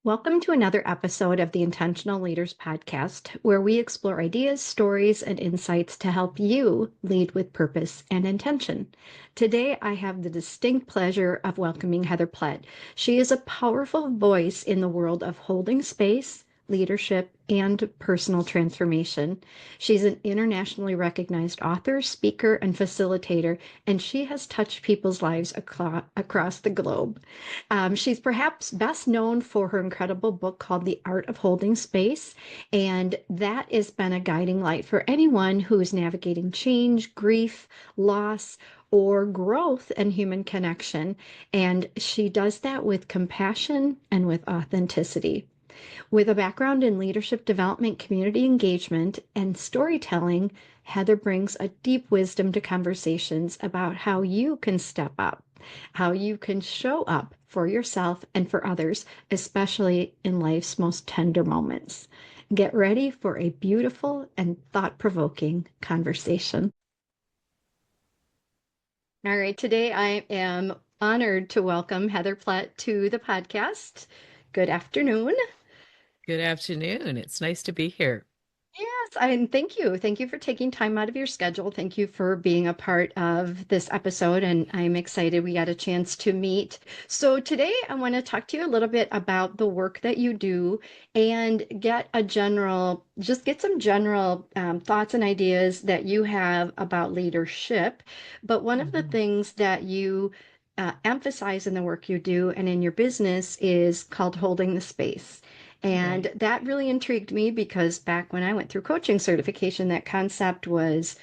Welcome to another episode of the Intentional Leaders Podcast, where we explore ideas, stories, and insights to help you lead with purpose and intention. Today, I have the distinct pleasure of welcoming Heather Plett. She is a powerful voice in the world of holding space, leadership, and personal transformation. She's an internationally recognized author, speaker, and facilitator, and she has touched people's lives across the globe. She's perhaps best known for her incredible book called The Art of Holding Space, and that has been a guiding light for anyone who is navigating change, grief, loss, or growth and human connection. And she does that with compassion and with authenticity. With a background in leadership development, community engagement, and storytelling, Heather brings a deep wisdom to conversations about how you can step up, how you can show up for yourself and for others, especially in life's most tender moments. Get ready for a beautiful and thought-provoking conversation. All right, today I am honored to welcome Heather Plett to the podcast. Good afternoon. Good afternoon. It's nice to be here. Yes, and thank you. Thank you for taking time out of your schedule. Thank you for being a part of this episode, and I'm excited we got a chance to meet. So today I want to talk to you a little bit about the work that you do and get some general thoughts and ideas that you have about leadership. But one of the Mhm. things that you emphasize in the work you do and in your business is called holding the space. And Right. that really intrigued me because back when I went through coaching certification, that concept was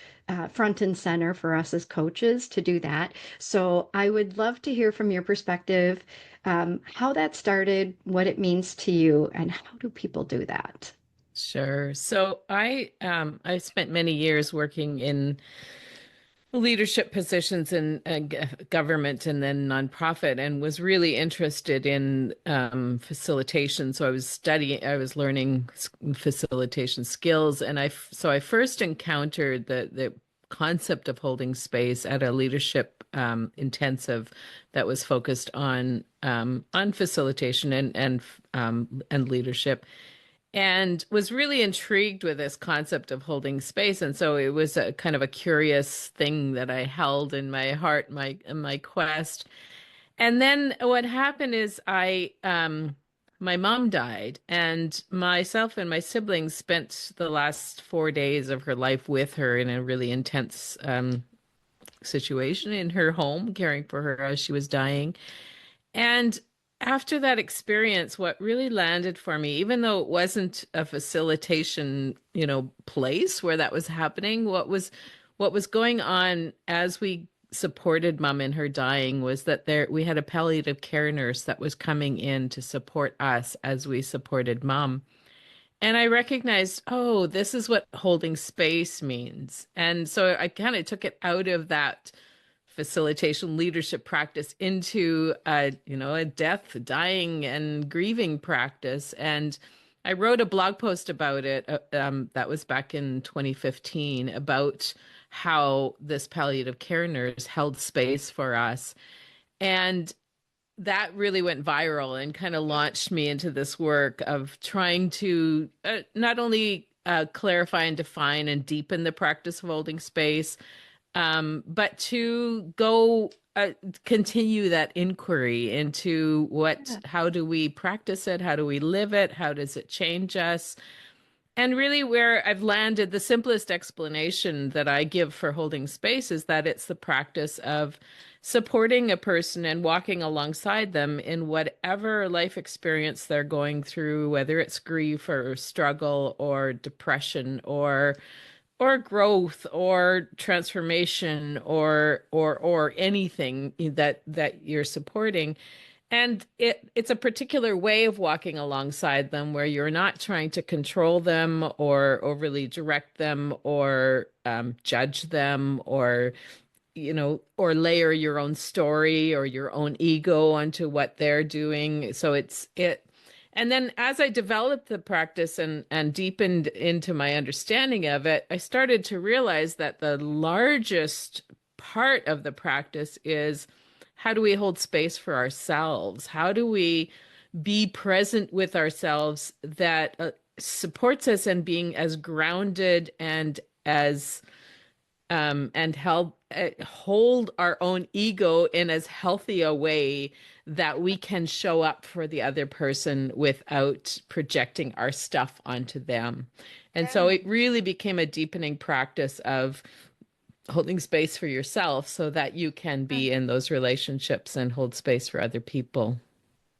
front and center for us as coaches to do that. So I would love to hear from your perspective how that started, what it means to you, and how do people do that? Sure. So I spent many years working in leadership positions in government and then nonprofit, and was really interested in facilitation. So I was learning facilitation skills, and I first encountered the concept of holding space at a leadership intensive that was focused on facilitation and leadership, and was really intrigued with this concept of holding space. And so it was a kind of a curious thing that I held in my heart, my quest. And then what happened is my mom died, and myself and my siblings spent the last 4 days of her life with her in a really intense situation in her home, caring for her as she was dying. And after that experience, what really landed for me, even though it wasn't a facilitation, place where that was happening, what was going on as we supported mom in her dying was that we had a palliative care nurse that was coming in to support us as we supported mom. And I recognized, oh, this is what holding space means. And so I kind of took it out of that facilitation leadership practice into a death, dying, and grieving practice. And I wrote a blog post about it that was back in 2015 about how this palliative care nurse held space for us. And that really went viral and kind of launched me into this work of trying to not only clarify and define and deepen the practice of holding space, but to go continue that inquiry into how do we practice it? How do we live it? How does it change us? And really, where I've landed, the simplest explanation that I give for holding space is that it's the practice of supporting a person and walking alongside them in whatever life experience they're going through, whether it's grief or struggle or depression or growth or transformation or anything that you're supporting. And it's a particular way of walking alongside them where you're not trying to control them or overly direct them or judge them or layer your own story or your own ego onto what they're doing. So and then as I developed the practice and deepened into my understanding of it, I started to realize that the largest part of the practice is how do we hold space for ourselves? How do we be present with ourselves that supports us in being as grounded as and hold our own ego in as healthy a way that we can show up for the other person without projecting our stuff onto them. And so Yeah. it really became a deepening practice of holding space for yourself so that you can be in those relationships and hold space for other people.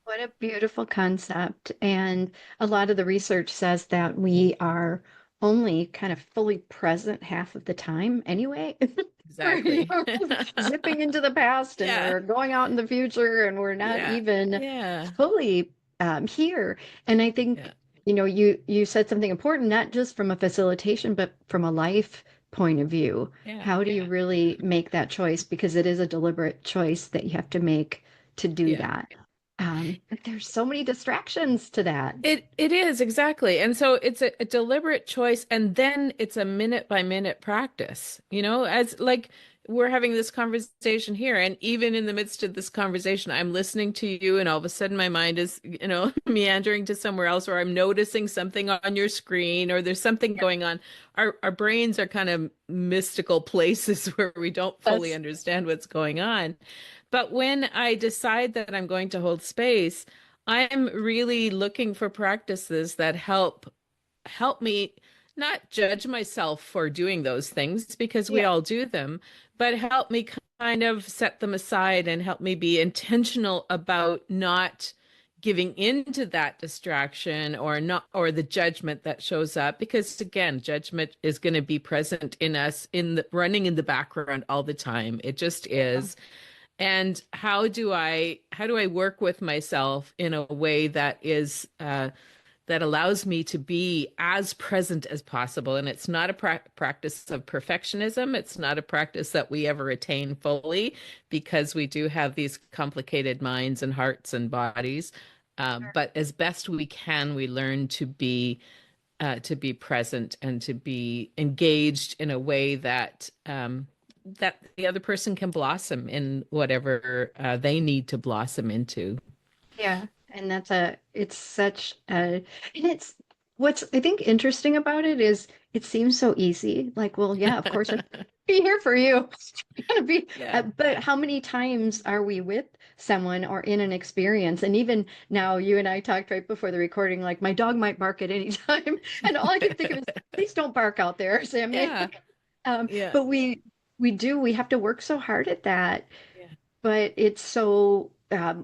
What a beautiful concept. And a lot of the research says that we are only kind of fully present half of the time anyway. We're, Exactly. we're zipping into the past and Yeah. we're going out in the future and we're not Yeah. even Yeah. fully here. And I Yeah. think, you said something important, not just from a facilitation, but from a life point of view. Yeah. How do you really make that choice? Because it is a deliberate choice that you have to make to do Yeah. that. But there's so many distractions to that. It is exactly. And so it's a deliberate choice and then it's a minute by minute practice. As like we're having this conversation here and even in the midst of this conversation I'm listening to you and all of a sudden my mind is, meandering to somewhere else or I'm noticing something on your screen or there's something Yeah. going on. Our brains are kind of mystical places where we don't fully That's understand what's going on. But when I decide that I'm going to hold space, I'm really looking for practices that help me not judge myself for doing those things because we yeah, all do them, but help me kind of set them aside and help me be intentional about not giving into that distraction or not or the judgment that shows up because again judgment is going to be present in us in the running in the background all the time. It just yeah, is. And how do I work with myself in a way that is that allows me to be as present as possible? And it's not a practice of perfectionism. It's not a practice that we ever attain fully because we do have these complicated minds and hearts and bodies. But as best we can, we learn to be present and to be engaged in a way that the other person can blossom in whatever they need to blossom into. yeah. And it's such a, and what's I think interesting about it is it seems so easy. Like, well, yeah, of course I'd be here for you. Gotta be, Yeah. but how many times are we with someone or in an experience? And even now, you and I talked right before the recording, like my dog might bark at any time, and all I can think of is, please don't bark out there, Sammy. Yeah. Yeah. But we have to work so hard at that. Yeah. But it's so,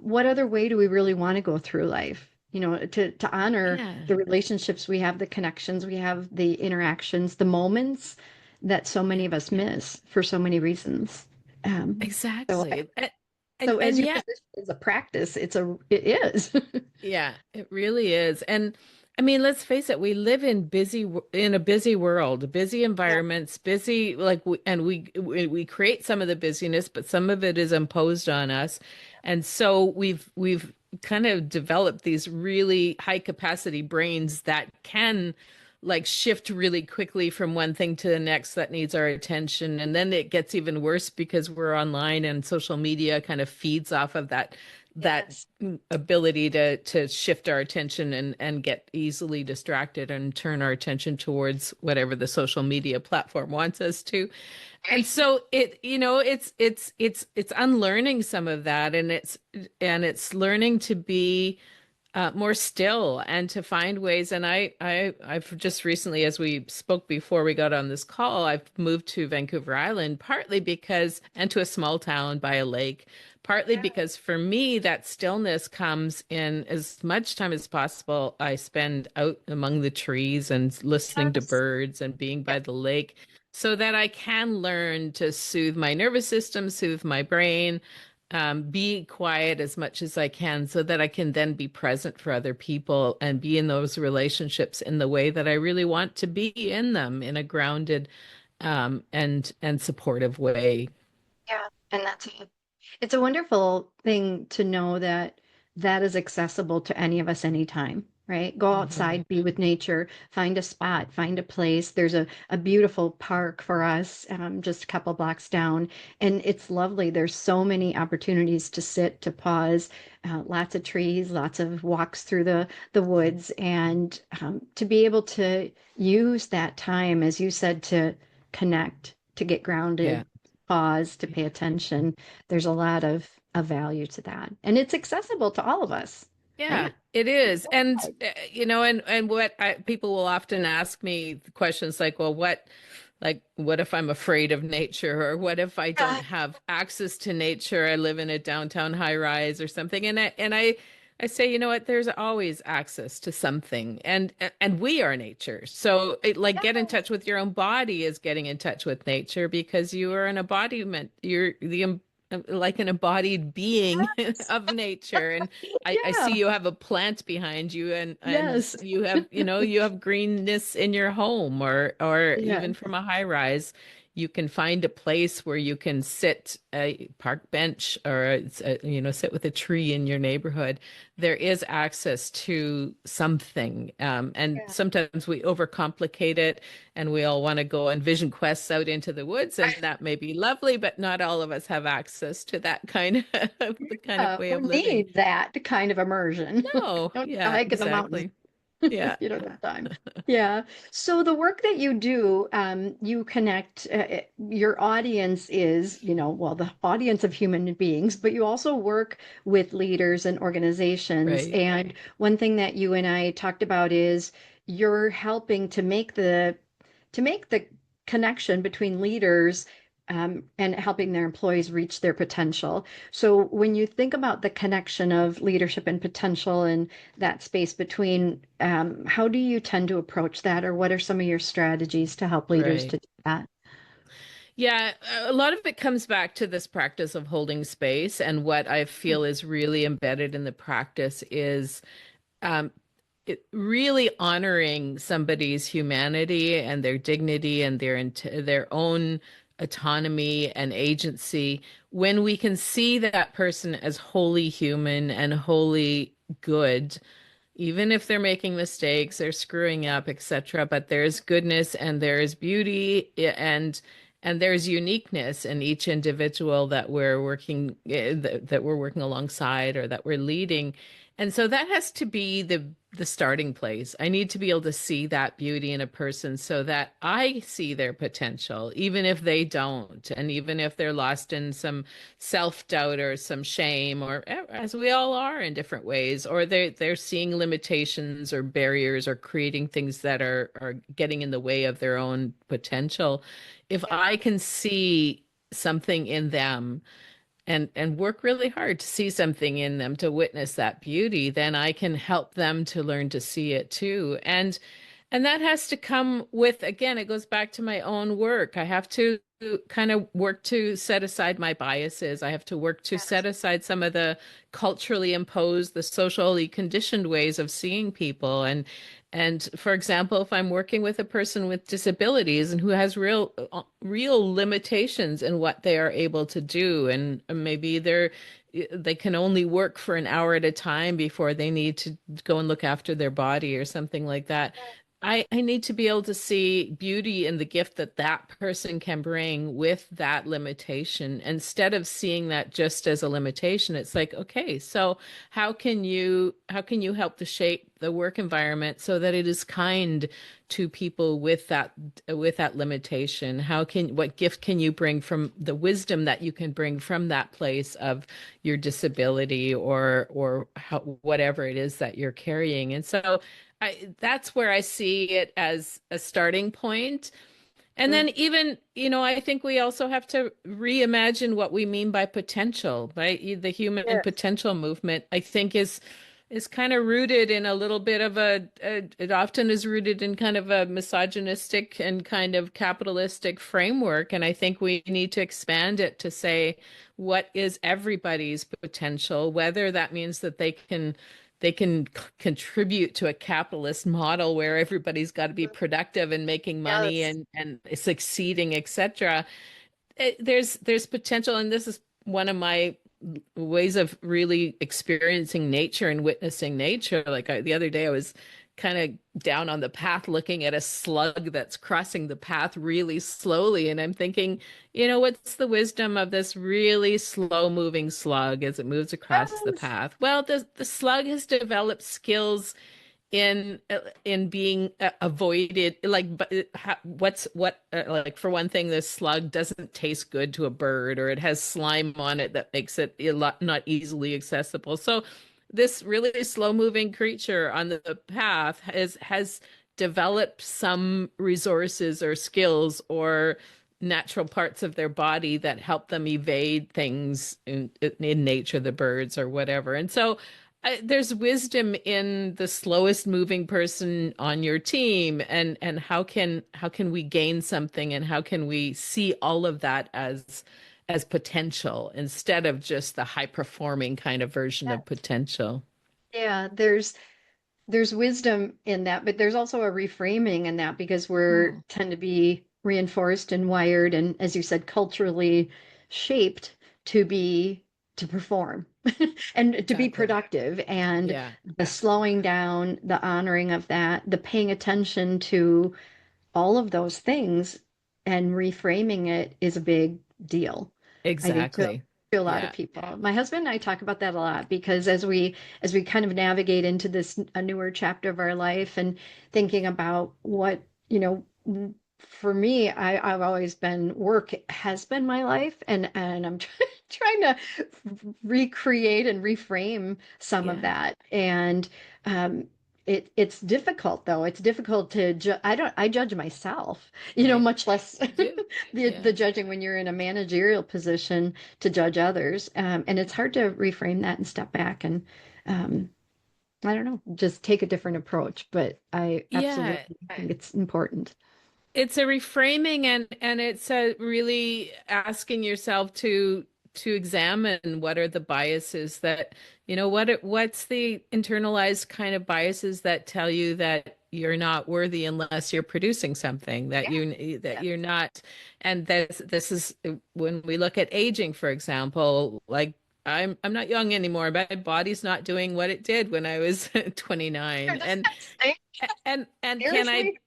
what other way do we really want to go through life? To honor Yeah. the relationships we have, the connections we have, the interactions, the moments that so many Yeah. of us miss for so many reasons. Um, so, Exactly. so as And your yet position is a practice, it is. yeah, it really is. And I mean, let's face it, we live in a busy world, busy Yeah. environments, busy and we create some of the busyness, but some of it is imposed on us. And so we've kind of developed these really high capacity brains that can like shift really quickly from one thing to the next that needs our attention. And then it gets even worse because we're online and social media kind of feeds off of that Yes. ability to shift our attention and get easily distracted and turn our attention towards whatever the social media platform wants us to. And so it's unlearning some of that and it's learning to be more still and to find ways. And I've just recently, as we spoke before we got on this call, I've moved to Vancouver Island, partly because, and to a small town by a lake, partly Yeah. because for me, that stillness comes in as much time as possible. I spend out among the trees and listening to Yes. birds and being by Yep. the lake so that I can learn to soothe my nervous system, soothe my brain, be quiet as much as I can so that I can then be present for other people and be in those relationships in the way that I really want to be in them in a grounded and supportive way. Yeah. And it's a wonderful thing to know that that is accessible to any of us anytime. right? Go Hmm. outside, be with nature, find a spot, find a place. There's a beautiful park for us, just a couple blocks down, and it's lovely. There's so many opportunities to sit, to pause, lots of trees, lots of walks through the woods, and to be able to use that time, as you said, to connect, to get Yeah. grounded, pause, to pay attention. There's a lot of value to that, and it's accessible to all of us, Yeah, right? it is. And and what people will often ask me questions like, well, what if I'm afraid of nature, or what if I don't Yeah. have access to nature? I live in a downtown high rise or something. And I say, you know what, there's always access to something. And we are nature. So like get in touch with your own body is getting in touch with nature, because you are an embodiment. You're like an embodied being Yes. of nature. And I see Yeah. you have a plant behind you, and Yes. you have, you have greenness in your home, or Yeah. even from a high rise. You can find a place where you can sit, a park bench, or sit with a tree in your neighborhood. There is access to something, and Yeah. sometimes we overcomplicate it, and we all want to go on vision quests out into the woods, and that may be lovely, but not all of us have access to that kind of the kind of way Or of living. need that kind of immersion. No, Don't go yeah, hike in the mountains. exactly. Yeah, You don't have time. Yeah. So the work that you do, you connect, your audience is, well, the audience of human beings, but you also work with leaders and organizations. right, And one thing that you and I talked about is you're helping to make the connection between leaders, and helping their employees reach their potential. So when you think about the connection of leadership and potential and that space between, how do you tend to approach that, or what are some of your strategies to help leaders right. to do that? Yeah, a lot of it comes back to this practice of holding space. And what I feel is really embedded in the practice is um, really honoring somebody's humanity and their dignity and their own autonomy and agency, when we can see that person as wholly human and wholly good, even if they're making mistakes, they're screwing up, etc. But there's goodness and there's beauty, and there's uniqueness in each individual that we're working that we're working alongside, or that we're leading. And so that has to be the starting place. I need to be able to see that beauty in a person so that I see their potential, even if they don't, and even if they're lost in some self-doubt or some shame, or as we all are in different ways, or they're seeing limitations or barriers, or creating things that are getting in the way of their own potential. If I can see something in them, and work really hard to see something in them, to witness that beauty, then I can help them to learn to see it too. And that has to come with, again, it goes back to my own work. I have to kind of work to set aside my biases. I have to work to set aside some of the culturally imposed, the socially conditioned ways of seeing people. And for example, if I'm working with a person with disabilities and who has real limitations in what they are able to do, and maybe they can only work for an hour at a time before they need to go and look after their body or something like that. I need to be able to see beauty in the gift that that person can bring with that limitation. Instead of seeing that just as a limitation, it's like, okay, so how can you help to shape the work environment so that it is kind to people with that limitation? What gift can you bring from the wisdom that you can bring from that place of your disability, whatever it is that you're carrying? And so that's where I see it as a starting point. And Sure. then even, I think we also have to reimagine what we mean by potential, right? The human Yes. potential movement, I think, is kind of rooted in a little bit of it often is rooted in kind of a misogynistic and kind of capitalistic framework. And I think we need to expand it to say, what is everybody's potential, whether that means that they can contribute to a capitalist model where everybody's got to be productive and making money Yes. and succeeding, etc. There's potential, and this is one of my ways of really experiencing nature and witnessing nature. Like the other day, I was kind of down on the path looking at a slug that's crossing the path really slowly. And I'm thinking, what's the wisdom of this really slow moving slug as it moves across the Yes. path? Well, the slug has developed skills in being avoided, like, but like, for one thing, this slug doesn't taste good to a bird, or it has slime on it that makes it a lot not easily accessible. So this really slow moving creature on the path has developed some resources or skills or natural parts of their body that help them evade things in nature, the birds or whatever. And so there's wisdom in the slowest moving person on your team, and how can we gain something, and how can we see all of that as potential instead of just the high performing kind of version Yeah. of potential. Yeah, there's wisdom in that, but there's also a reframing in that because we're Hmm. tend to be reinforced and wired and, as you said, culturally shaped to be to perform and to be Exactly. productive. And Yeah, the slowing down, the honoring of that, the paying attention to all of those things and reframing it is a big deal. I think exactly. to a lot of Yeah. people. My husband and I talk about that a lot because as we kind of navigate into this a newer chapter of our life and thinking about what, for me, I've always been work has been my life and I'm trying to recreate and reframe some of Yeah. that. And it's difficult though. It's difficult to I judge myself, Right. much less You do. the Yeah. judging when you're in a managerial position to judge others. And it's hard to reframe that and step back and um, I don't know, just take a different approach. But I Yeah. absolutely think it's important. It's a reframing, and it's a really asking yourself to examine what are the biases that, what's the internalized kind of biases that tell you that you're not worthy unless you're producing something, that Yeah. you're not. And this is when we look at aging, for example, like I'm not young anymore, but my body's not doing what it did when I was You're 29. just And not saying, can I seriously?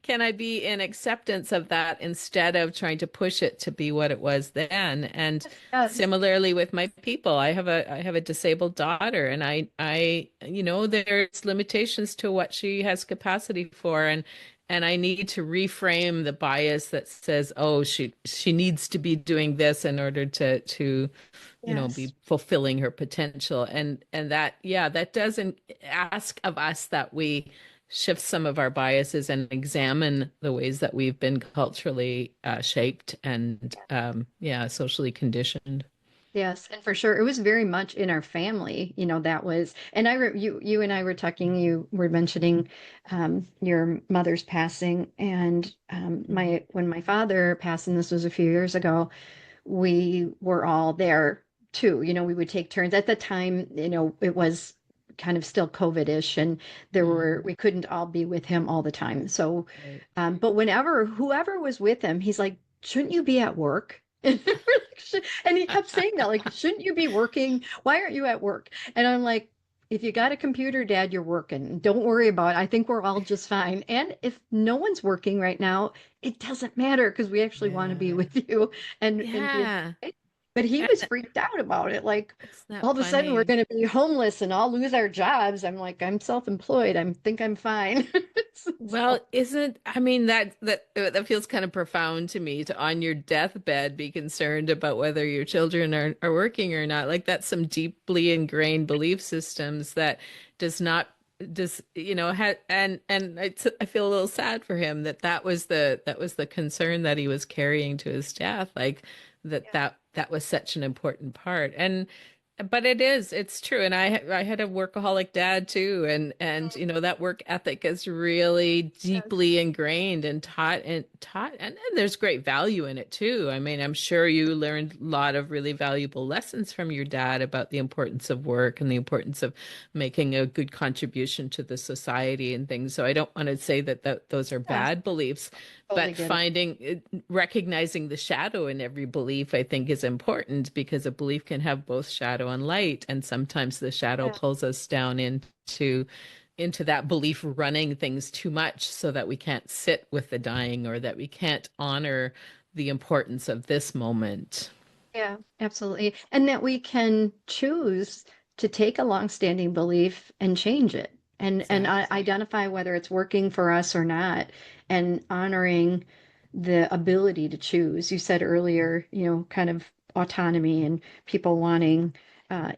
can I be in acceptance of that instead of trying to push it to be what it was then? And Yes. similarly with my people, I have a disabled daughter, and there's limitations to what she has capacity for, and I need to reframe the bias that says, oh, she needs to be doing this in order to Yes. be fulfilling her potential. And that, yeah, that doesn't ask of us that we shift some of our biases and examine the ways that we've been culturally shaped and yeah, socially conditioned. Yes, and for sure, it was very much in our family. That was, and you and I were talking. You were mentioning your mother's passing, and Mhm. when my father passed, and this was a few years ago, we were all there too. We would take turns. At the time, it was kind of still COVID-ish, and Mm, we couldn't all be with him all the time. So, right. but whenever whoever was with him, he's like, "Shouldn't you be at work?" And we're like, and he kept saying that, like, "Shouldn't you be working? Why aren't you at work?" And I'm like, if you got a computer, Dad, you're working. Don't worry about it. I think we're all just fine. And if no one's working right now, it doesn't matter because we actually want to be Yeah. with you and be Yeah. okay. But he was And freaked out about it. Like it's not all of a sudden we're funny. going to be homeless and all lose our jobs. I'm like, I'm self-employed. I think I'm fine. Well, So, I mean, that feels kind of profound to me, to on your deathbed be concerned about whether your children are working or not. Like, that's some deeply ingrained belief systems that does not does ha and I feel a little sad for him that that was the concern that he was carrying to his death, like yeah. that was such an important part. And But it's true. And I had a workaholic dad too. And you know, that work ethic is really Yes. deeply ingrained and taught and there's great value in it too. I mean, I'm sure you learned a lot of really valuable lessons from your dad about the importance of work and the importance of making a good contribution to the society and things. So I don't want to say that those are Yes, bad beliefs, totally but get it. recognizing the shadow in every belief, I think, is important because a belief can have both shadow and light, and sometimes the shadow Yeah. pulls us down into that belief running things too much, so that we can't sit with the dying or that we can't honor the importance of this moment. Yeah, absolutely. And that we can choose to take a longstanding belief and change it and Exactly. identify whether it's working for us or not, and honoring the ability to choose. You said earlier, kind of autonomy and people wanting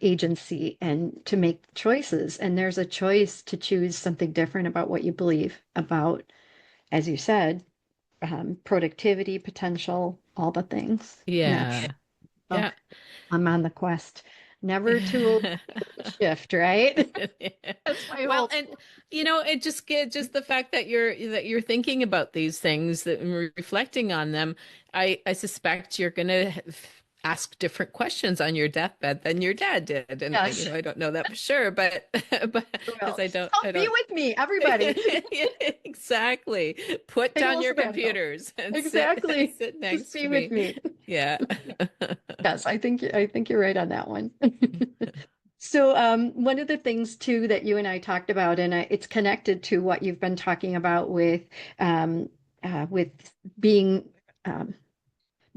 agency and to make choices. And there's a choice to choose something different about what you believe about, as you said, productivity, potential, all the things. And that's, Yeah. oh, Yeah. I'm on the quest. Never too shift, right? That's my Well, whole. and you know, it just get just the fact that you're thinking about these things that and reflecting on them. I suspect you're gonna ask different questions on your deathbed than your dad did, and you Yes. know, I don't know that for sure, but but because Well, I come be don't. with me, everybody. Exactly. Put Take a down little your sabbatical. computers and Exactly. sit Just next be to with me. me. Yeah. Yes, I think you're right on that one. So, one of the things too that you and I talked about, and it's connected to what you've been talking about with being um,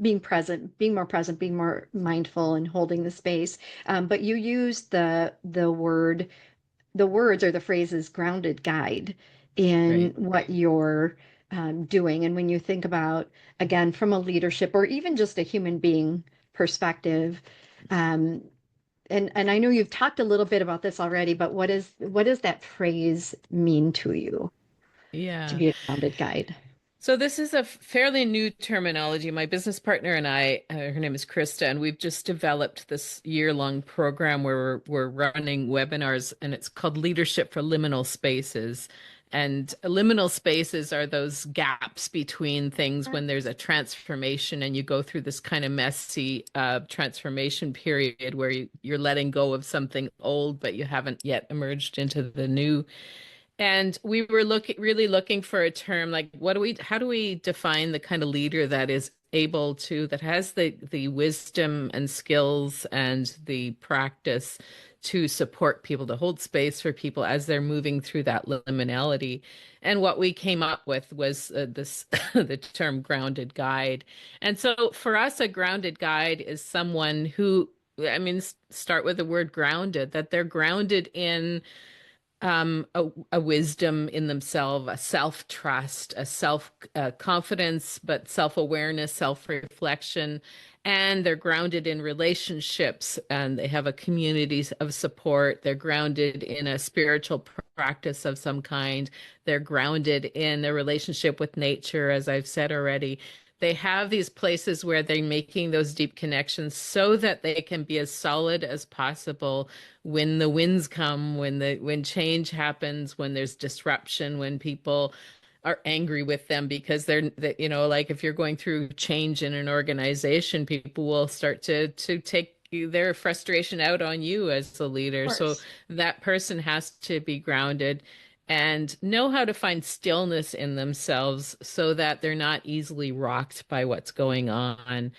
being present, being more present, being more mindful, and holding the space. But you use the words or the phrases grounded guide in Right. what you're doing. And when you think about, again, from a leadership or even just a human being perspective, um, and I know you've talked a little bit about this already, but what does that phrase mean to you to Yeah. be a grounded guide? So this is a fairly new terminology. My business partner and I, her name is Krista, and we've just developed this year-long program where we're running webinars, and it's called Leadership for Liminal Spaces. And liminal spaces are those gaps between things when there's a transformation and you go through this kind of messy transformation period where you're letting go of something old, but you haven't yet emerged into the new. And we were really looking for a term like how do we define the kind of leader that is able to, that has the wisdom and skills and the practice to support people, to hold space for people as they're moving through that liminality. And what we came up with was this the term grounded guide. And so for us, a grounded guide is someone who, I mean, start with the word grounded, that they're grounded in a wisdom in themselves, a self-trust, a self confidence, but self-awareness, self-reflection, and they're grounded in relationships, and they have a community of support. They're grounded in a spiritual practice of some kind. They're grounded in a relationship with nature, as I've said already. They have these places where they're making those deep connections so that they can be as solid as possible when the winds come, when change happens, when there's disruption, when people are angry with them because you know, like if you're going through change in an organization, people will start to take their frustration out on you as the leader. So Course. that person has to be grounded and know how to find stillness in themselves so that they're not easily rocked by what's going on.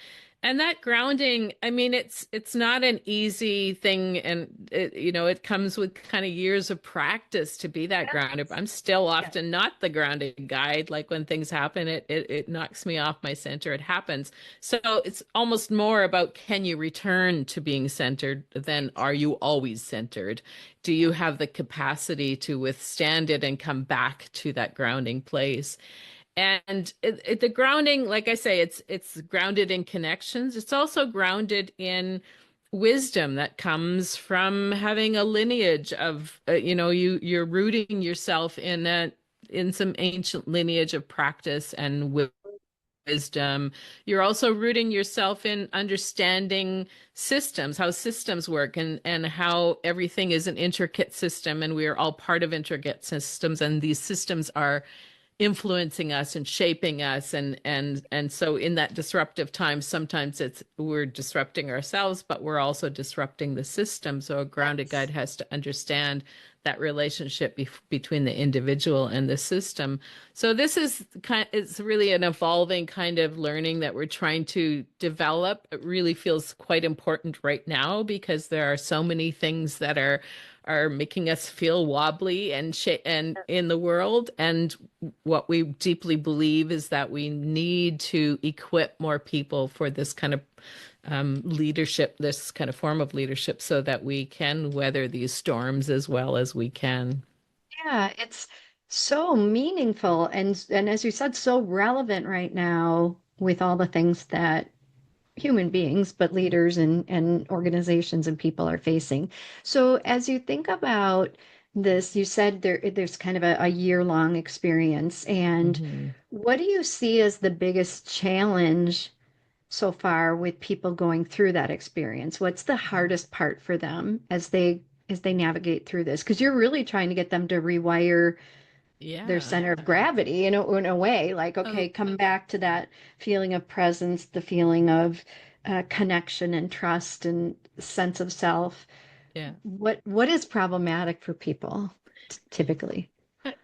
And that grounding, I mean, it's not an easy thing, and you know, it comes with kind of years of practice to be that grounded. I'm still Yeah. often not the grounded guide. Like when things happen, it knocks me off my center. It happens. So it's almost more about, can you return to being centered than are you always centered? Do you have the capacity to withstand it and come back to that grounding place? And the grounding, like I say, it's grounded in connections. It's also grounded in wisdom that comes from having a lineage of, you know, you're rooting yourself in some ancient lineage of practice and wisdom wisdom. You're also rooting yourself in understanding systems, how systems work, and how everything is an intricate system, and we are all part of intricate systems, and these systems are influencing us and shaping us, and so in that disruptive time, sometimes it's we're disrupting ourselves, but we're also disrupting the system. So a grounded Yes. guide has to understand that relationship between the individual and the system. So this is it's really an evolving kind of learning that we're trying to develop. It really feels quite important right now because there are so many things that are making us feel wobbly and in the world. And what we deeply believe is that we need to equip more people for this kind of leadership, this kind of form of leadership, so that we can weather these storms as well as we can. Yeah, it's so meaningful and as you said, so relevant right now with all the things that human beings, but leaders and organizations and people are facing. So as you think about this, you said there's kind of a year-long experience. And Hmm. what do you see as the biggest challenge so far with people going through that experience? What's the hardest part for them as they navigate through this? Because you're really trying to get them to rewire their Yeah. center of gravity, in a way, like, Oh, okay, come back to that feeling of presence, the feeling of connection and trust and sense of self. yeah. What is problematic for people typically?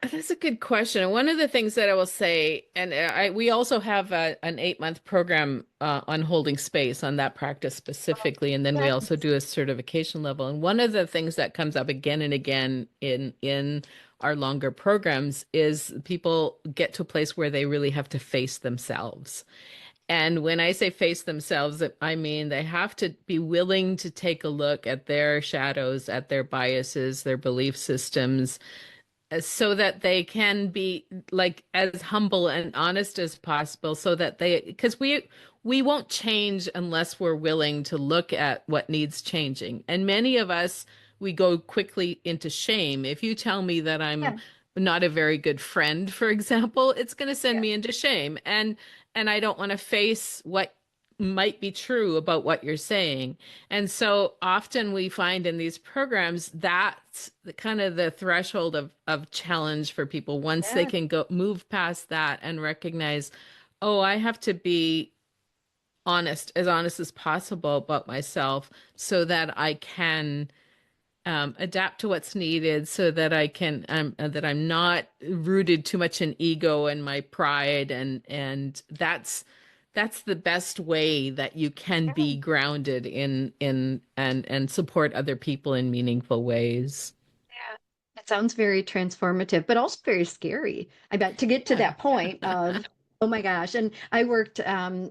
That's a good question. One of the things that I will say, and we also have an 8-month program on holding space on that practice specifically, and then we Yeah. also do a certification level. And one of the things that comes up again and again in our longer programs is people get to a place where they really have to face themselves. And when I say face themselves, I mean they have to be willing to take a look at their shadows, at their biases, their belief systems, so that they can be like as humble and honest as possible, so that they, because we won't change unless we're willing to look at what needs changing. And many of us, we go quickly into shame. If you tell me that I'm Yeah. not a very good friend, for example, it's going to send Yeah. me into shame, and I don't want to face what might be true about what you're saying. And so often we find in these programs that's the kind of the threshold of challenge for people. Once they Yeah. can go move past that and recognize, oh, I have to be honest as possible about myself so that I can adapt to what's needed, so that I can that I'm not rooted too much in ego and my pride, and that's the best way that you can Yeah. be grounded in and support other people in meaningful ways. Yeah. It sounds very transformative, but also very scary. I bet to get to Yeah. that point of, oh my gosh. And I worked,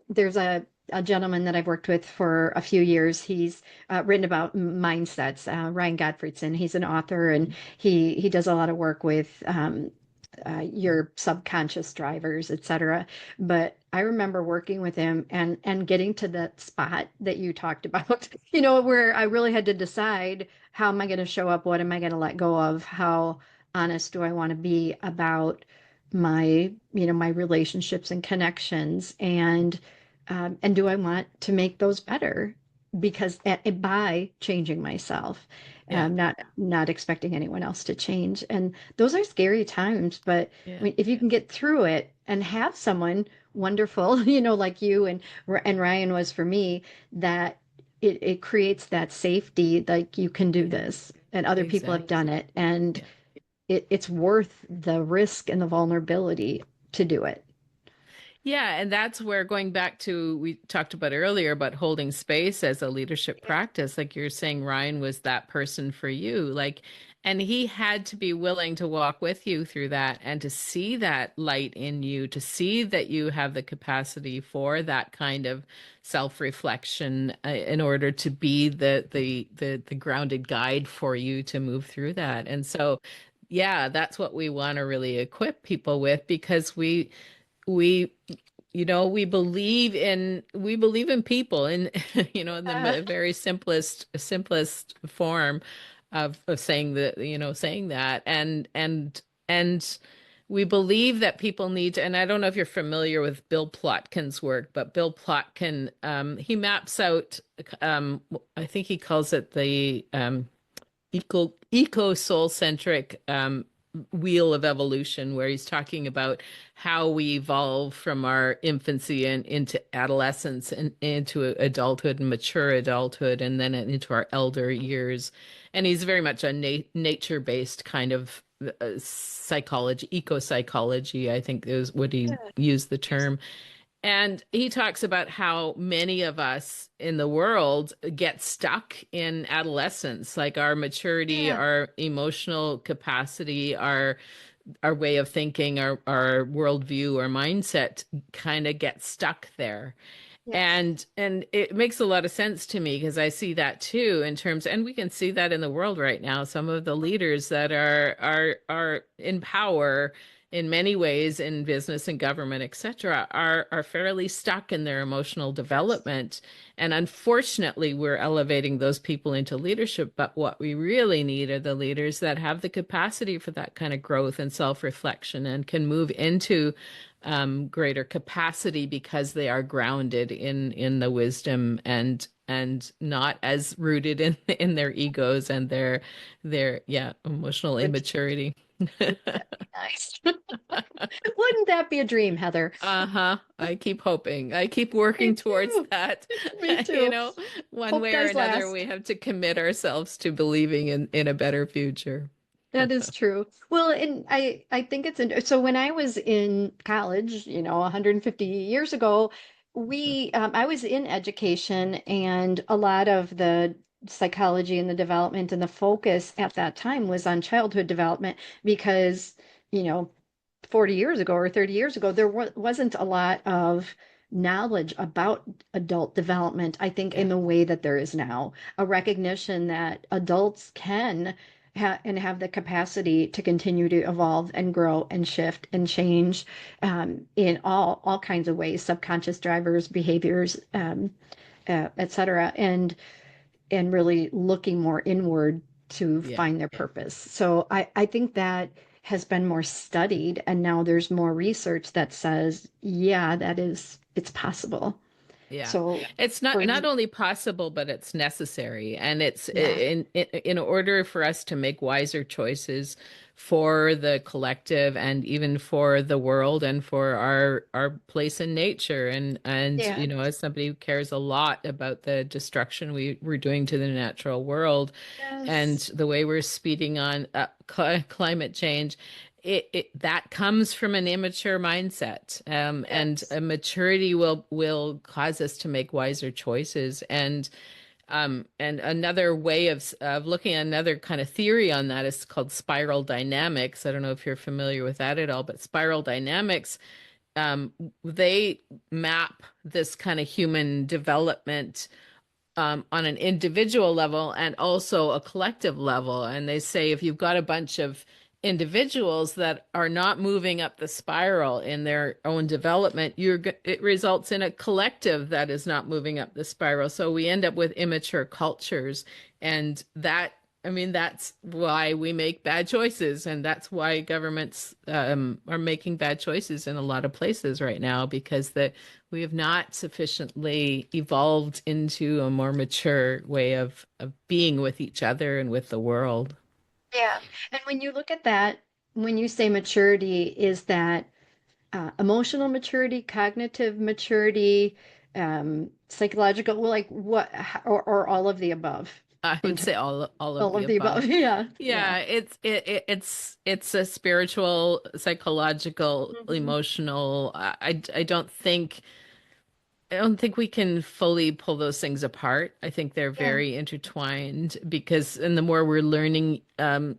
there's a gentleman that I've worked with for a few years. He's written about mindsets, Ryan Gottfriedson. He's an author and he does a lot of work with your subconscious drivers, etc. But I remember working with him and getting to that spot that you talked about, where I really had to decide how am I going to show up, what am I going to let go of, how honest do I want to be about my relationships and connections, and do I want to make those better because by changing myself, Yeah. not expecting anyone else to change. And those are scary times, but I Yeah. mean, if you can get through it and have someone wonderful, like you and Ryan was for me, that it creates that safety, like you can do Yeah. this, and other people have done Exactly. it, and Yeah. it's worth the risk and the vulnerability to do it. Yeah, and that's where, going back to we talked about earlier about holding space as a leadership Yeah. practice, like you're saying, Ryan was that person for you. Like, and he had to be willing to walk with you through that and to see that light in you, to see that you have the capacity for that kind of self-reflection in order to be the grounded guide for you to move through that. And so, yeah, that's what we want to really equip people with, because we we believe in people, and in Uh, the very simplest form of saying that, and we believe that people need to, and I don't know if you're familiar with Bill Plotkin's work, but Bill Plotkin, he maps out, um, I think he calls it the eco soul centric wheel of evolution, where he's talking about how we evolve from our infancy and into adolescence and into adulthood and mature adulthood and then into our elder years. And he's very much a nature based kind of psychology, eco psychology, I think is what he used the term. And he talks about how many of us in the world get stuck in adolescence, like our maturity, Yeah. our emotional capacity, our way of thinking, our worldview, our mindset kind of gets stuck there. Yes. And it makes a lot of sense to me because I see that too in terms, and we can see that in the world right now. Some of the leaders that are in power in many ways in business and government, etc., are fairly stuck in their emotional Yes. development. And unfortunately, we're elevating those people into leadership. But what we really need are the leaders that have the capacity for that kind of growth and self-reflection and can move into greater capacity because they are grounded in the wisdom and not as rooted in their egos and their yeah emotional Would, immaturity. wouldn't that be nice? Wouldn't that be a dream, Heather? Uh-huh. I keep hoping. I keep working Me towards too. that. Me You too. know, one Hope way or dies another, last. we have to commit ourselves to believing in a better future. That is true. Well, and I think so when I was in college, 150 years ago, we I was in education, and a lot of the psychology and the development and the focus at that time was on childhood development because, you know, 40 years ago or 30 years ago, there wasn't a lot of knowledge about adult development, I think, in Yeah. the way that there is now. A recognition that adults can and have the capacity to continue to evolve and grow and shift and change in all kinds of ways, subconscious drivers, behaviors, et cetera, and really looking more inward to Yeah. find their purpose. So I think that has been more studied, and now there's more research that says, yeah, it's possible. Yeah. So, It's for not only possible, but it's necessary. And it's yeah, in order for us to make wiser choices for the collective and even for the world and for our place in nature. And yeah, you know, as somebody who cares a lot about the destruction we're doing to the natural world and yes, the way we're speeding on climate change, that comes from an immature mindset, and yes, a maturity will cause us to make wiser choices. And another way of looking at another kind of theory on that is called spiral dynamics. I don't know if you're familiar with that at all, but spiral dynamics, um, they map this kind of human development on an individual level and also a collective level. And they say if you've got a bunch of individuals that are not moving up the spiral in their own development, it results in a collective that is not moving up the spiral. So we end up with immature cultures, and that I mean, that's why we make bad choices, and that's why governments are making bad choices in a lot of places right now because we have not sufficiently evolved into a more mature way of being with each other and with the world. yeah. And when you look at that, when you say maturity, is that emotional maturity, cognitive maturity, psychological, well, like what, or all of the above? I In would ter- say all of all the of the above. above. Yeah, yeah. Yeah, it's a spiritual, psychological, Hmm. emotional. I don't think we can fully pull those things apart. I think they're Yeah. very intertwined because, and the more we're learning,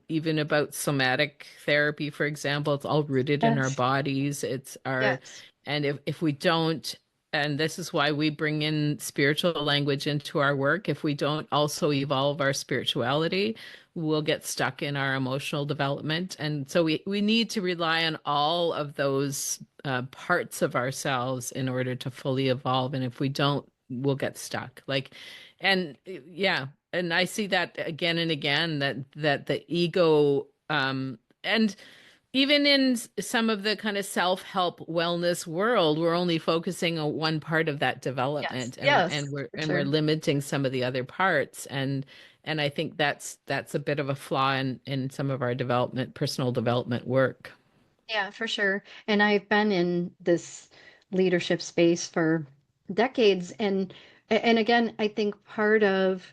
even about somatic therapy, for example, it's all rooted in our Yes. bodies. It's our, Yes. and if we don't, and this is why we bring in spiritual language into our work, if we don't also evolve our spirituality, we'll get stuck in our emotional development. And so we need to rely on all of those parts of ourselves in order to fully evolve. And if we don't, we'll get stuck. And yeah, and I see that again and again that the ego and even in some of the kind of self-help wellness world, we're only focusing on one part of that Yes. development, and Yes, for we're sure. limiting some of the other parts, and I think that's a bit of a flaw in some of our development, personal development work. Yeah, for sure. And I've been in this leadership space for decades, and again, I think part of,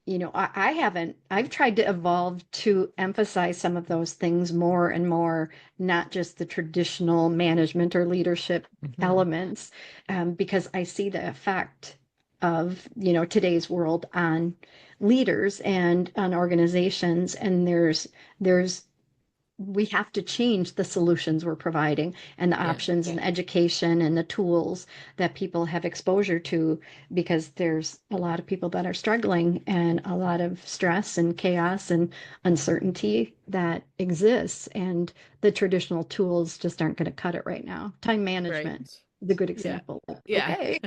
I haven't, I've tried to evolve to emphasize some of those things more and more, not just the traditional management or leadership Hmm. elements, because I see the effect of, today's world on leaders and on organizations, and there's we have to change the solutions we're providing and the Yeah, options and education and the tools that people have exposure to, because there's a lot of people that are struggling and a lot of stress and chaos and uncertainty that exists, and the traditional tools just aren't going to cut it right now. Time right. management is a good Yeah, example. Like, yeah. okay,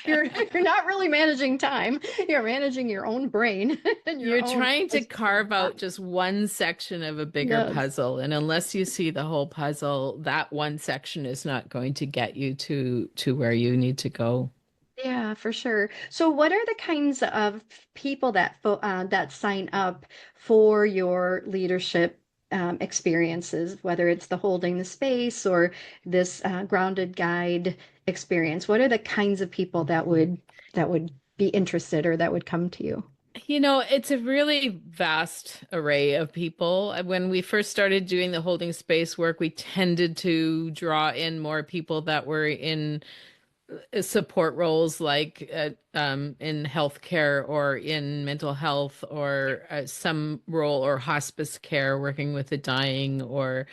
you're not really managing time, you're managing your own brain and your You're own trying to specific carve out body. just one section of a bigger Yes. puzzle, and unless you see the whole puzzle, that one section is not going to get you to where you need to go. Yeah, for sure. So, what are the kinds of people that sign up for your leadership experiences, whether it's the holding the space or this grounded guide experience? What are the kinds of people that would be interested or that would come to you? It's a really vast array of people. When we first started doing the holding space work, we tended to draw in more people that were in support roles, like in healthcare or in mental health, or some role or hospice care, working with the dying, or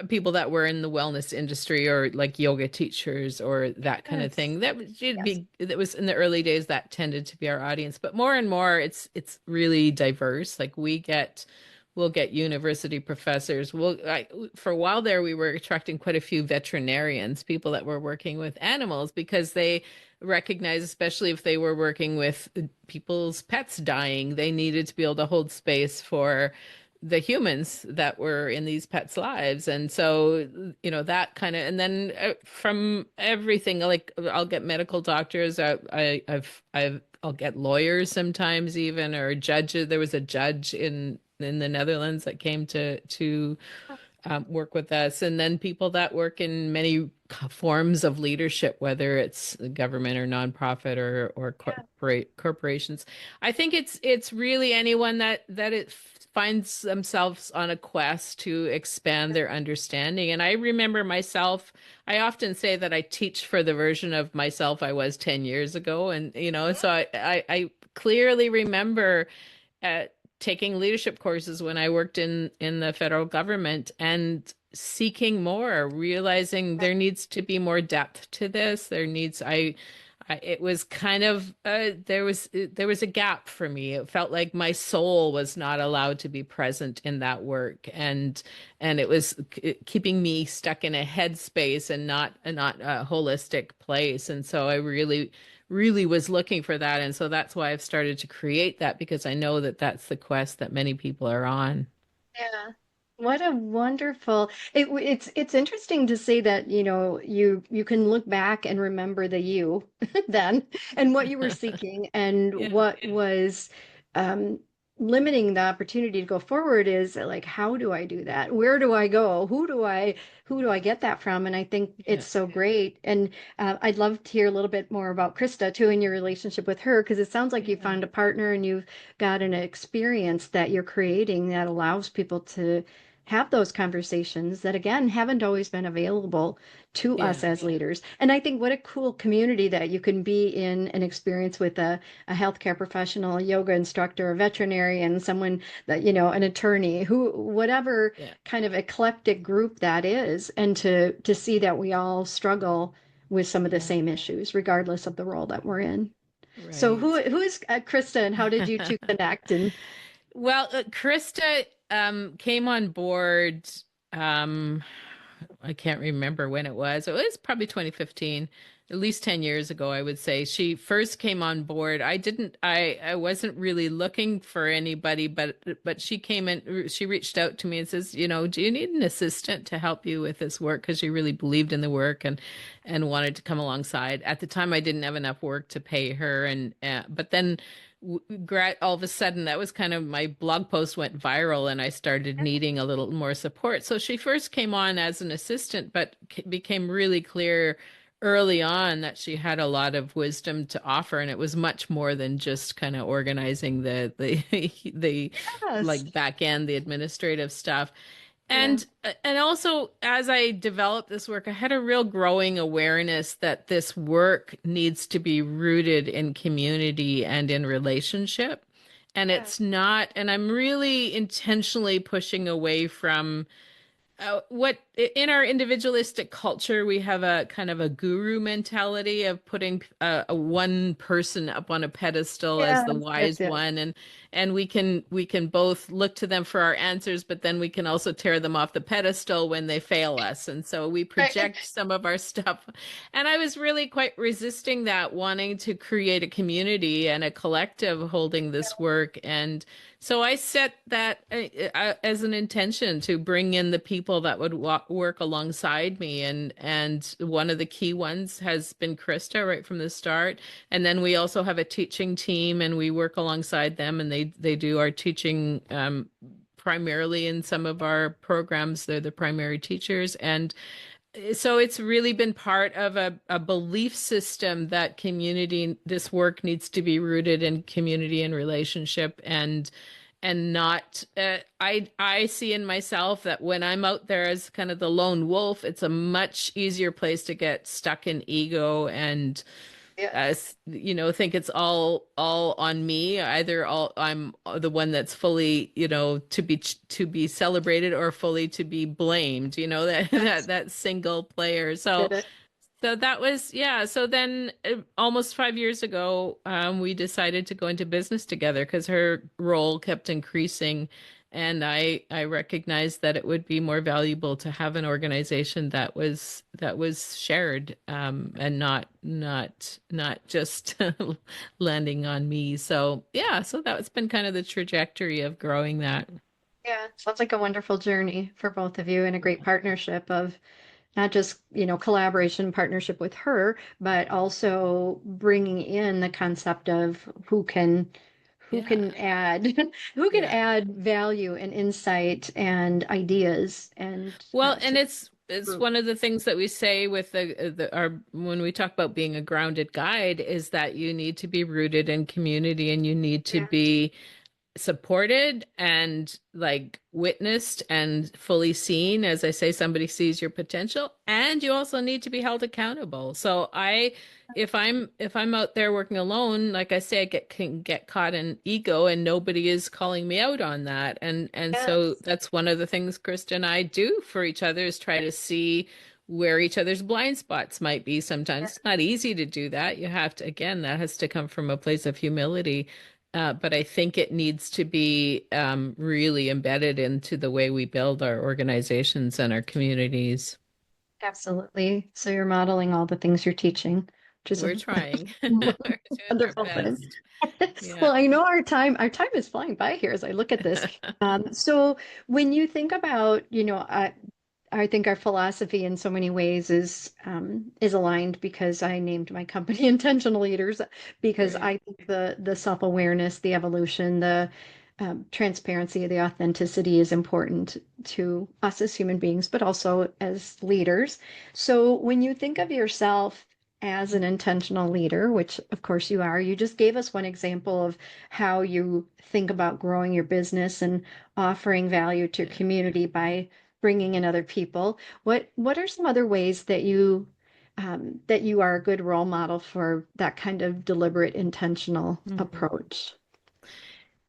people that were in the wellness industry, or like yoga teachers or that kind of Yes. thing. Yes. That was in the early days, that tended to be our audience, but more and more it's really diverse. Like we'll get university professors. For a while there, we were attracting quite a few veterinarians, people that were working with animals, because they recognize, especially if they were working with people's pets dying, they needed to be able to hold space for the humans that were in these pets' lives. And so, that kind of, and then from everything, like I'll get medical doctors, I'll get lawyers sometimes, even, or judges. There was a judge in the Netherlands that came to work with us, and then people that work in many forms of leadership, whether it's government or nonprofit or Yeah. corporations. I think it's really anyone that it finds themselves on a quest to expand their understanding. And I remember myself, I often say that I teach for the version of myself I was 10 years ago. And, so I clearly remember uh, taking leadership courses when I worked in the federal government, and seeking more, realizing there needs to be more depth to this. It was kind of there was a gap for me. It felt like my soul was not allowed to be present in that work, and it was keeping me stuck in a headspace and not a holistic place. And so I really was looking for that, and so that's why I've started to create that, because I know that that's the quest that many people are on. Yeah. What a wonderful it's interesting to say that, you can look back and remember the you then, and what you were seeking, and Yeah, what was um limiting the opportunity to go forward is like, how do I do that? Where do I go? Who do I get that from? And I think it's yeah, so great. And I'd love to hear a little bit more about Krista too, and your relationship with her, because it sounds like you yeah, found a partner and you've got an experience that you're creating that allows people to have those conversations that, again, haven't always been available to us yeah, as leaders. And I think what a cool community that you can be in, an experience with a healthcare professional, a yoga instructor, a veterinarian, someone that, an attorney, who, whatever yeah, kind of eclectic group that is, and to see that we all struggle with some of the yeah, same issues, regardless of the role that we're in. So right. who is Krista, and how did you two connect? And Well, Krista came on board. Um, I can't remember when it was. It was probably 2015. at least 10 years ago, I would say. She first came on board. I wasn't really looking for anybody, but she came in, she reached out to me and says, do you need an assistant to help you with this work? Because she really believed in the work and wanted to come alongside. At the time, I didn't have enough work to pay her, but then all of a sudden that was kind of my blog post went viral and I started needing a little more support. So she first came on as an assistant, but became really clear early on that she had a lot of wisdom to offer, and it was much more than just kind of organizing the the Yes. like back end, the administrative stuff. Yeah. And also as I developed this work, I had a real growing awareness that this work needs to be rooted in community and in relationship. And Yeah. it's not, and I'm really intentionally pushing away from what in our individualistic culture we have a kind of a guru mentality of putting a one person up on a pedestal as the Yes. Yes. wise Yes. one, and we can both look to them for our answers, but then we can also tear them off the pedestal when they fail us, and so we Right. project some of our stuff. And I was really quite resisting that, wanting to create a community and a collective holding this work. And so I set that as an intention to bring in the people that would work alongside me, and one of the key ones has been Krista right from the start. And then we also have a teaching team, and we work alongside them, and they do our teaching primarily in some of our programs. They're the primary teachers, and so it's really been part of a belief system that this work needs to be rooted in community and relationship, and not I see in myself that when I'm out there as kind of the lone wolf, it's a much easier place to get stuck in ego and Yes. think it's all on me. Either I'm the one that's fully, to be celebrated, or fully to be blamed, that Yes. that single player. So Get it. that was, yeah. So then almost 5 years ago, we decided to go into business together because her role kept increasing. And I recognized that it would be more valuable to have an organization that was shared, and not just landing on me. So yeah, so that's been kind of the trajectory of growing that. Yeah. Sounds like a wonderful journey for both of you and a great partnership of not just, collaboration, partnership with her, but also bringing in the concept of who can Yeah. add who can Yeah. add value and insight and ideas and Well, to and it's group. one of the things that we say with our when we talk about being a grounded guide, is that you need to be rooted in community, and you need to Yeah. be supported and like witnessed and fully seen. As I say, somebody sees your potential, and you also need to be held accountable. So if I'm out there working alone, like I say, can get caught in ego, and nobody is calling me out on that. And so Yes. that's one of the things Krista and I do for each other, is try to see where each other's blind spots might be. Yeah. Sometimes it's not easy to do that. You have to, again, that has to come from a place of humility. But I think it needs to be really embedded into the way we build our organizations and our communities. Absolutely. So you're modeling all the things you're teaching, which is a We're trying. We're doing our wonderful thing. best. Well, Yeah. I know our time is flying by here as I look at this. So when you think about, I think our philosophy in so many ways is aligned because I named my company Intentional Leaders because Great. I think the self-awareness, the evolution, the transparency, the authenticity is important to us as human beings, but also as leaders. So when you think of yourself as an intentional leader, which of course you are, you just gave us one example of how you think about growing your business and offering value to your Yeah. community by bringing in other people. What are some other ways that you are a good role model for that kind of deliberate, intentional Mhm. approach?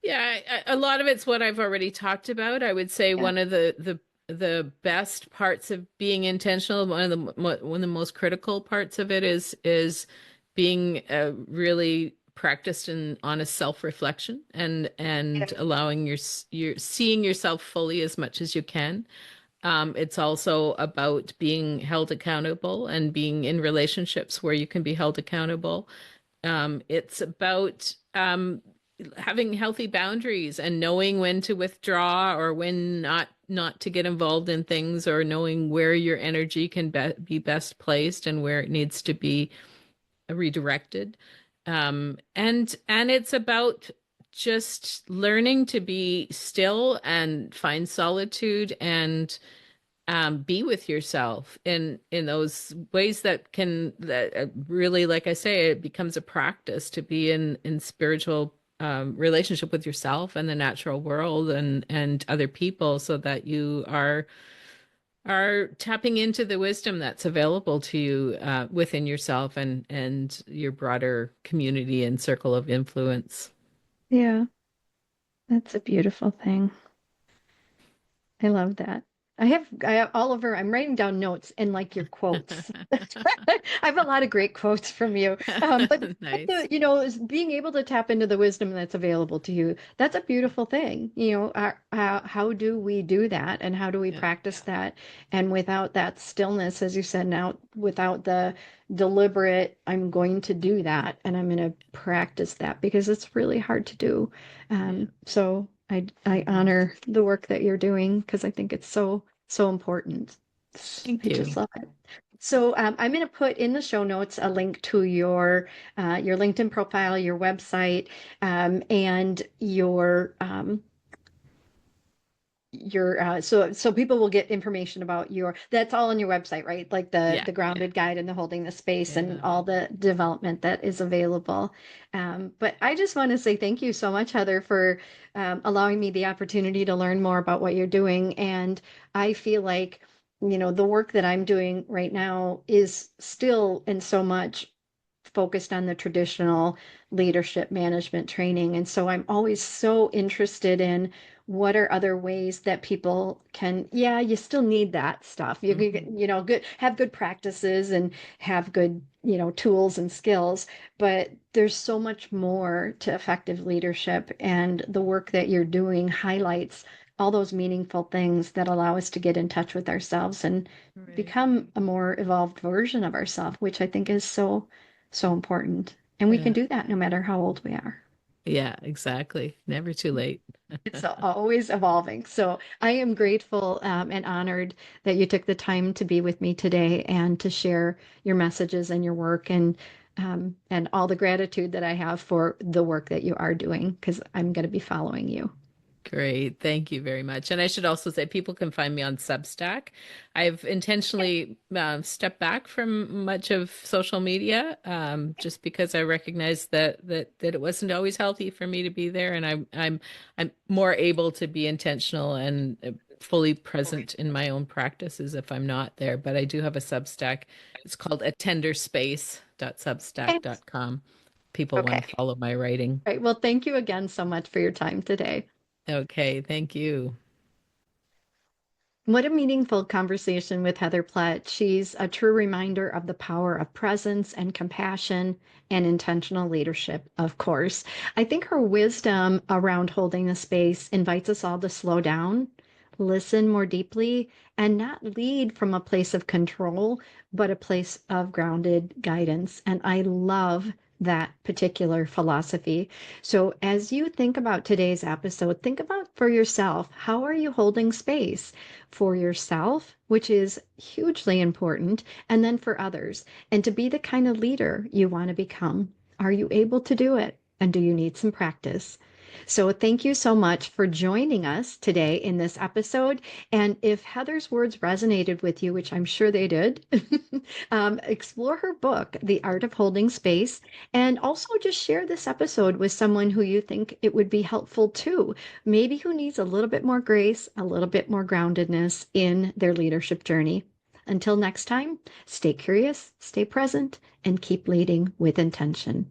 Yeah, a lot of it's what I've already talked about. I would say Yeah. one of the best parts of being intentional, one of the most critical parts of it is being really practiced in honest self-reflection, and Yeah. allowing your seeing yourself fully as much as you can. It's also about being held accountable and being in relationships where you can be held accountable. It's about having healthy boundaries and knowing when to withdraw or when not to get involved in things, or knowing where your energy can be best placed and where it needs to be redirected. And it's about just learning to be still and find solitude and be with yourself in those ways that can that really, like I say, it becomes a practice to be in spiritual relationship with yourself and the natural world and other people, so that you are tapping into the wisdom that's available to you within yourself and your broader community and circle of influence. Yeah, that's a beautiful thing. I love that. I have Oliver, I'm writing down notes and like your quotes. I have a lot of great quotes from you. But Nice. is being able to tap into the wisdom that's available to you, that's a beautiful thing. How do we do that and how do we Yeah. practice that? And without that stillness, as you said, now without the deliberate, I'm going to do that and I'm going to practice that because it's really hard to do. Yeah. So I honor the work that you're doing because I think it's so important. Thank I just you. love it. So I'm going to put in the show notes a link to your LinkedIn profile, your website, and so people will get information about your that's all on your website, right? Like the Yeah. the Yeah. grounded guide and the holding the space and Yeah. all the development that is available. But I just want to say thank you so much, Heather, for allowing me the opportunity to learn more about what you're doing. And I feel like the work that I'm doing right now is still in so much focused on the traditional leadership management training. And so I'm always so interested in what are other ways that people can, yeah, you still need that stuff. Hmm. Have good practices and have good, tools and skills, but there's so much more to effective leadership. And the work that you're doing highlights all those meaningful things that allow us to get in touch with ourselves and Right. become a more evolved version of ourselves, which I think is so important. And we can Yeah. do that no matter how old we are. Yeah, exactly. Never too late. It's always evolving. So I am grateful and honored that you took the time to be with me today and to share your messages and your work and all the gratitude that I have for the work that you are doing because I'm going to be following you. Great. Thank you very much. And I should also say people can find me on Substack. I've intentionally stepped back from much of social media just because I recognize that it wasn't always healthy for me to be there, and I'm more able to be intentional and fully present in my own practices if I'm not there. But I do have a Substack. It's called Okay. attenderspace.substack.com. People want Okay. to follow my writing. All right. Well, thank you again so much for your time today. Okay, thank you. What a meaningful conversation with Heather Plett. She's a true reminder of the power of presence and compassion and intentional leadership, of course. I think her wisdom around holding the space invites us all to slow down, listen more deeply, and not lead from a place of control, but a place of grounded guidance. And I love that particular philosophy. So, as you think about today's episode, think about for yourself how are you holding space for yourself, which is hugely important, and then for others, and to be the kind of leader you want to become. Are you able to do it? And do you need some practice? So, thank you so much for joining us today in this episode. And if Heather's words resonated with you, which I'm sure they did, explore her book, The Art of Holding Space, and also just share this episode with someone who you think it would be helpful to, maybe who needs a little bit more grace, a little bit more groundedness in their leadership journey. Until next time, stay curious, stay present, and keep leading with intention.